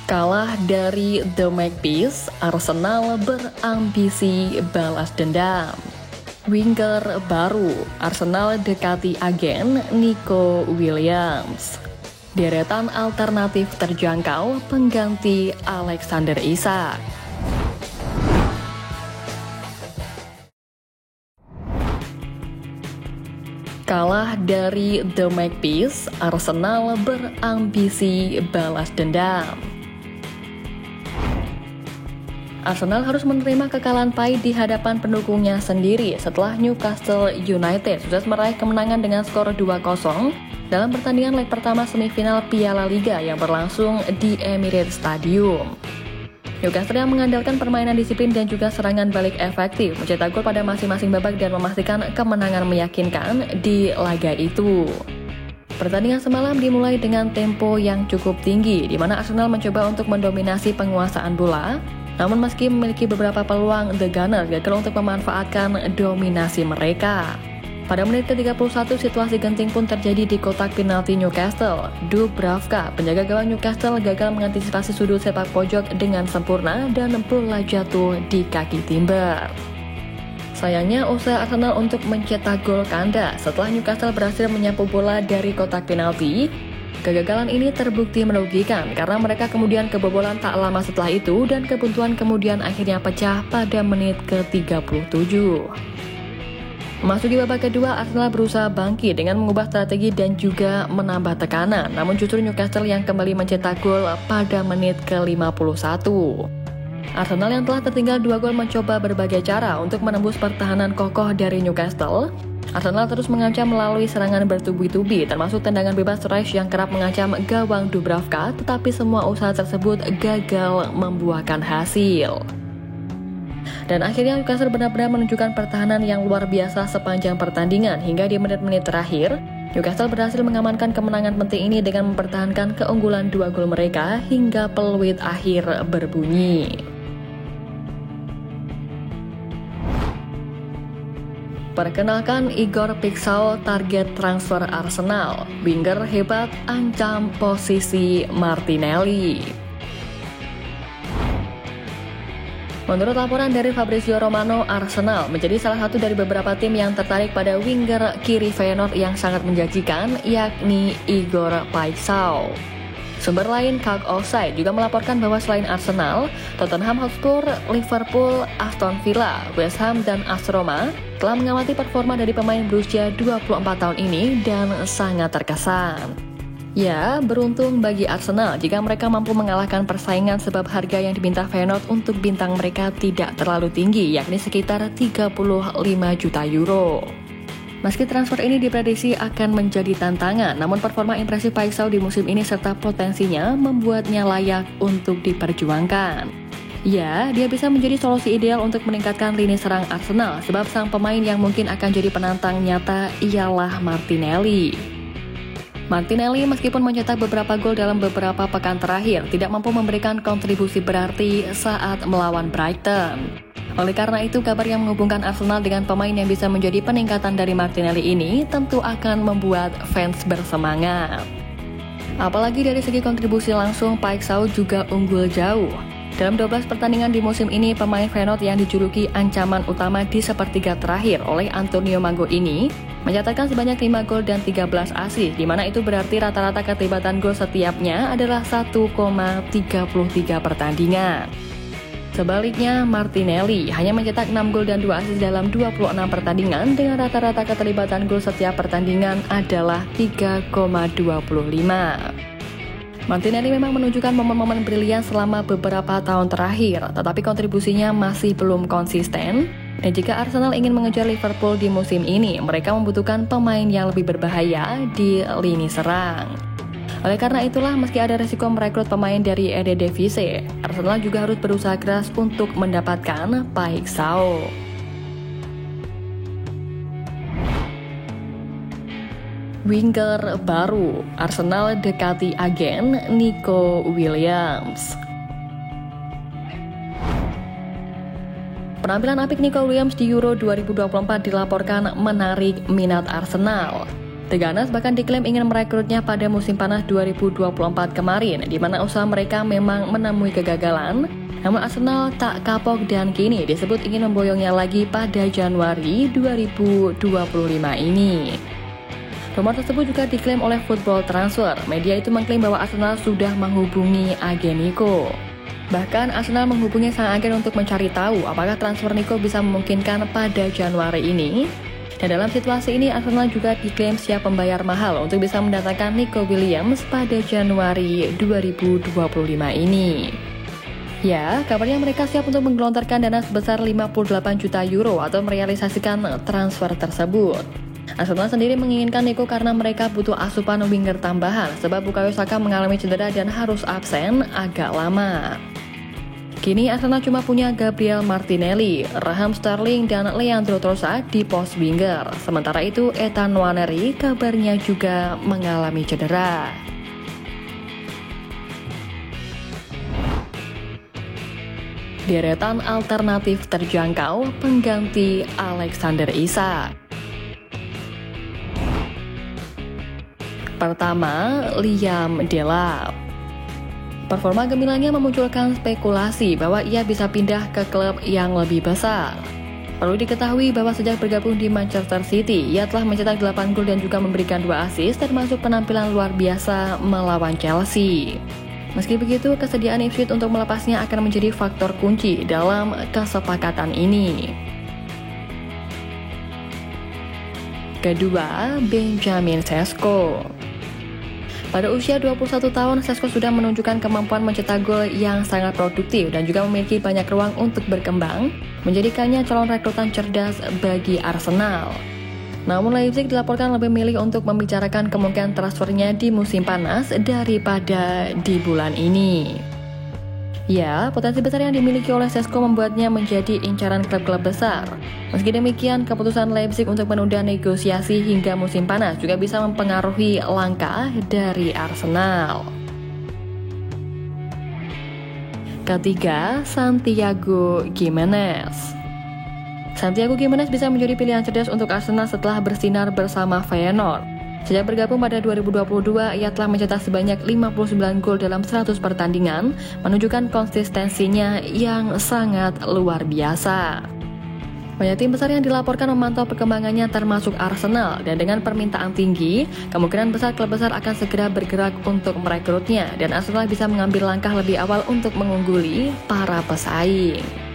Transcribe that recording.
Kalah dari The Magpies, Arsenal berambisi balas dendam. Winger baru, Arsenal dekati agen Nico Williams. Deretan alternatif terjangkau pengganti Alexander Isak. Kalah dari The Magpies, Arsenal berambisi balas dendam. Arsenal harus menerima kekalahan pahit di hadapan pendukungnya sendiri setelah Newcastle United sukses meraih kemenangan dengan skor 2-0 dalam pertandingan leg pertama semifinal Piala Liga yang berlangsung di Emirates Stadium. Newcastle yang mengandalkan permainan disiplin dan juga serangan balik efektif mencetak gol pada masing-masing babak dan memastikan kemenangan meyakinkan di laga itu. Pertandingan semalam dimulai dengan tempo yang cukup tinggi, di mana Arsenal mencoba untuk mendominasi penguasaan bola. Namun meski memiliki beberapa peluang, The Gunners gagal untuk memanfaatkan dominasi mereka. Pada menit ke-31, situasi genting pun terjadi di kotak penalti Newcastle. Dubravka, penjaga gawang Newcastle, gagal mengantisipasi sudut sepak pojok dengan sempurna dan bola jatuh di kaki Timber. Sayangnya, usaha Arsenal untuk mencetak gol kandas setelah Newcastle berhasil menyapu bola dari kotak penalti. Kegagalan ini terbukti merugikan karena mereka kemudian kebobolan tak lama setelah itu dan kebuntuan kemudian akhirnya pecah pada menit ke-37. Memasuki babak kedua, Arsenal berusaha bangkit dengan mengubah strategi dan juga menambah tekanan, namun justru Newcastle yang kembali mencetak gol pada menit ke-51. Arsenal yang telah tertinggal 2 gol mencoba berbagai cara untuk menembus pertahanan kokoh dari Newcastle. Arsenal terus mengancam melalui serangan bertubi-tubi, termasuk tendangan bebas Rice yang kerap mengancam gawang Dubravka, tetapi semua usaha tersebut gagal membuahkan hasil. Dan akhirnya Newcastle benar-benar menunjukkan pertahanan yang luar biasa sepanjang pertandingan hingga di menit-menit terakhir. Newcastle berhasil mengamankan kemenangan penting ini dengan mempertahankan keunggulan 2 gol mereka hingga peluit akhir berbunyi. Perkenalkan Igor Pixau, target transfer Arsenal. Winger hebat ancam posisi Martinelli. Menurut laporan dari Fabrizio Romano, Arsenal menjadi salah satu dari beberapa tim yang tertarik pada winger kiri Feyenoord yang sangat menjanjikan, yakni Igor Pixau. Sumber lain, Kalk Offside, juga melaporkan bahwa selain Arsenal, Tottenham Hotspur, Liverpool, Aston Villa, West Ham, dan AS Roma telah mengamati performa dari pemain berusia 24 tahun ini dan sangat terkesan. Ya, beruntung bagi Arsenal jika mereka mampu mengalahkan persaingan sebab harga yang diminta Feyenoord untuk bintang mereka tidak terlalu tinggi, yakni sekitar 35 juta euro. Meski transfer ini diprediksi akan menjadi tantangan, namun performa impresif Pixau di musim ini serta potensinya membuatnya layak untuk diperjuangkan. Ya, dia bisa menjadi solusi ideal untuk meningkatkan lini serang Arsenal, sebab sang pemain yang mungkin akan jadi penantang nyata ialah Martinelli. Martinelli meskipun mencetak beberapa gol dalam beberapa pekan terakhir, tidak mampu memberikan kontribusi berarti saat melawan Brighton. Oleh karena itu, kabar yang menghubungkan Arsenal dengan pemain yang bisa menjadi peningkatan dari Martinelli ini tentu akan membuat fans bersemangat. Apalagi dari segi kontribusi langsung, Pixau juga unggul jauh. Dalam 12 pertandingan di musim ini, pemain Feyenoord yang dijuluki ancaman utama di sepertiga terakhir oleh Antonio Mango ini mencatatkan sebanyak 5 gol dan 13 assist, di mana itu berarti rata-rata keterlibatan gol setiapnya adalah 1,33 pertandingan. Sebaliknya, Martinelli hanya mencetak 6 gol dan 2 assist dalam 26 pertandingan dengan rata-rata keterlibatan gol setiap pertandingan adalah 3,25. Martinelli memang menunjukkan momen-momen brilian selama beberapa tahun terakhir, tetapi kontribusinya masih belum konsisten. Dan jika Arsenal ingin mengejar Liverpool di musim ini, mereka membutuhkan pemain yang lebih berbahaya di lini serang. Oleh karena itulah, meski ada resiko merekrut pemain dari Eredivisie, Arsenal juga harus berusaha keras untuk mendapatkan Pixau. Winger baru, Arsenal dekati agen Nico Williams. Penampilan apik Nico Williams di Euro 2024 dilaporkan menarik minat Arsenal. The Gunners bahkan diklaim ingin merekrutnya pada musim panas 2024 kemarin, di mana usaha mereka memang menemui kegagalan. Namun Arsenal tak kapok dan kini disebut ingin memboyongnya lagi pada Januari 2025 ini. Rumor tersebut juga diklaim oleh Football Transfer. Media itu mengklaim bahwa Arsenal sudah menghubungi agen Nico. Bahkan Arsenal menghubungi sang agen untuk mencari tahu apakah transfer Nico bisa memungkinkan pada Januari ini. Dan dalam situasi ini Arsenal juga diklaim siap membayar mahal untuk bisa mendatangkan Nico Williams pada Januari 2025 ini. Ya, kabarnya mereka siap untuk menggelontorkan dana sebesar 58 juta euro atau merealisasikan transfer tersebut. Arsenal sendiri menginginkan Nico karena mereka butuh asupan winger tambahan sebab Bukayo Saka mengalami cedera dan harus absen agak lama. Kini Arsenal cuma punya Gabriel Martinelli, Raheem Sterling, dan Leandro Trossard di pos winger. Sementara itu Ethan Nwaneri kabarnya juga mengalami cedera. Deretan alternatif terjangkau pengganti Alexander Isak. Pertama, Liam Delap. Performa gemilangnya memunculkan spekulasi bahwa ia bisa pindah ke klub yang lebih besar. Perlu diketahui bahwa sejak bergabung di Manchester City, ia telah mencetak 8 gol dan juga memberikan 2 assist termasuk penampilan luar biasa melawan Chelsea. Meski begitu, kesediaan Ipswich untuk melepasnya akan menjadi faktor kunci dalam kesepakatan ini. Kedua, Benjamin Sesko. Pada usia 21 tahun, Sesko sudah menunjukkan kemampuan mencetak gol yang sangat produktif dan juga memiliki banyak ruang untuk berkembang, menjadikannya calon rekrutan cerdas bagi Arsenal. Namun Leipzig dilaporkan lebih milih untuk membicarakan kemungkinan transfernya di musim panas daripada di bulan ini. Ya, potensi besar yang dimiliki oleh Sesko membuatnya menjadi incaran klub-klub besar. Meski demikian, keputusan Leipzig untuk menunda negosiasi hingga musim panas juga bisa mempengaruhi langkah dari Arsenal. Ketiga, Santiago Gimenez. Santiago Gimenez bisa menjadi pilihan cerdas untuk Arsenal setelah bersinar bersama Feyenoord. Sejak bergabung pada 2022, ia telah mencetak sebanyak 59 gol dalam 100 pertandingan, menunjukkan konsistensinya yang sangat luar biasa. Banyak tim besar yang dilaporkan memantau perkembangannya termasuk Arsenal, dan dengan permintaan tinggi, kemungkinan besar klub besar akan segera bergerak untuk merekrutnya, dan Arsenal bisa mengambil langkah lebih awal untuk mengungguli para pesaing.